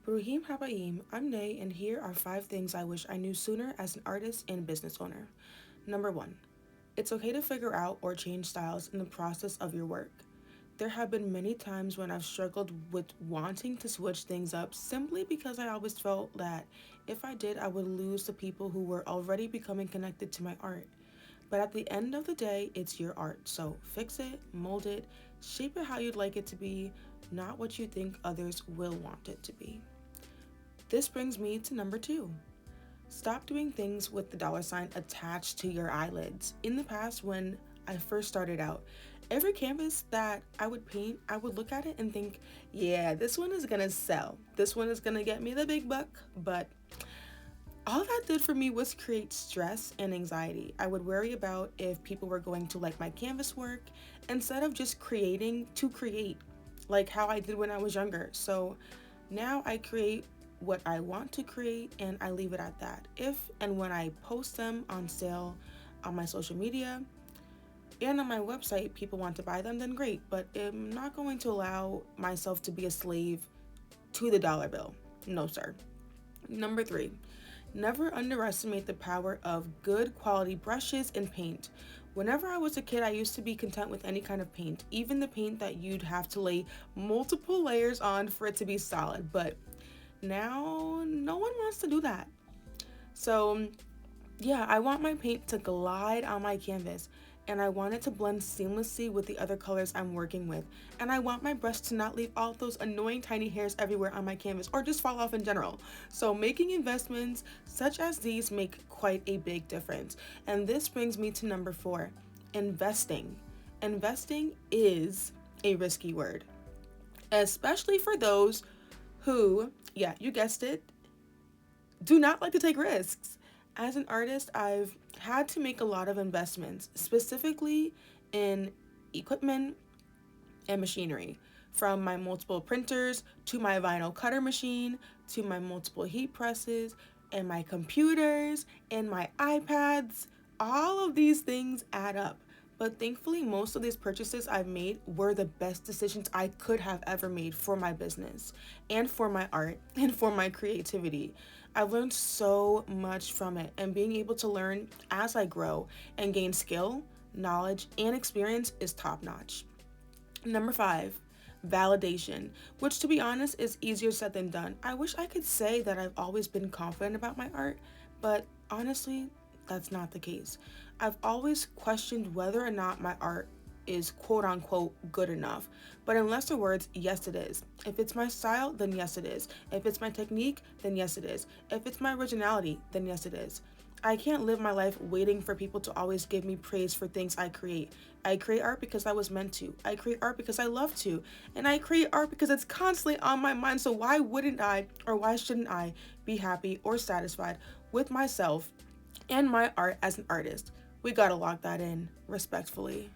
Bruhim Habayim, I'm Nay, and here are 5 things I wish I knew sooner as an artist and business owner. Number 1. It's okay to figure out or change styles in the process of your work. There have been many times when I've struggled with wanting to switch things up simply because I always felt that if I did, I would lose the people who were already becoming connected to my art. But at the end of the day, it's your art, so fix it, mold it, shape it how you'd like it to be, not what you think others will want it to be. This brings me to number 2. Stop doing things with the dollar sign attached to your eyelids. In the past, when I first started out, every canvas that I would paint, I would look at it and think, yeah, this one is gonna sell. This one is gonna get me the big buck. But all that did for me was create stress and anxiety. I would worry about if people were going to like my canvas work instead of just creating to create, like how I did when I was younger. So now I create what I want to create and I leave it at that. If and when I post them on sale on my social media and on my website, people want to buy them, then great. But I'm not going to allow myself to be a slave to the dollar bill. No, sir. Number 3, never underestimate the power of good quality brushes and paint. Whenever I was a kid, I used to be content with any kind of paint, even the paint that you'd have to lay multiple layers on for it to be solid. But now, no one wants to do that. So, yeah, I want my paint to glide on my canvas, and I want it to blend seamlessly with the other colors I'm working with. And I want my brush to not leave all those annoying tiny hairs everywhere on my canvas or just fall off in general. So making investments such as these make quite a big difference. And this brings me to number 4, investing. Investing is a risky word, especially for those who, yeah, you guessed it, do not like to take risks. As an artist, I've had to make a lot of investments, specifically in equipment and machinery. From my multiple printers to my vinyl cutter machine to my multiple heat presses and my computers and my iPads, all of these things add up. But thankfully, most of these purchases I've made were the best decisions I could have ever made for my business and for my art and for my creativity. I've learned so much from it, and being able to learn as I grow and gain skill, knowledge, and experience is top notch. Number 5, validation, which to be honest is easier said than done. I wish I could say that I've always been confident about my art, but honestly, that's not the case. I've always questioned whether or not my art is quote unquote good enough. But in lesser words, yes it is. If it's my style, then yes it is. If it's my technique, then yes it is. If it's my originality, then yes it is. I can't live my life waiting for people to always give me praise for things I create. I create art because I was meant to. I create art because I love to. And I create art because it's constantly on my mind. So why wouldn't I, or why shouldn't I, be happy or satisfied with myself and my art as an artist? We gotta lock that in respectfully.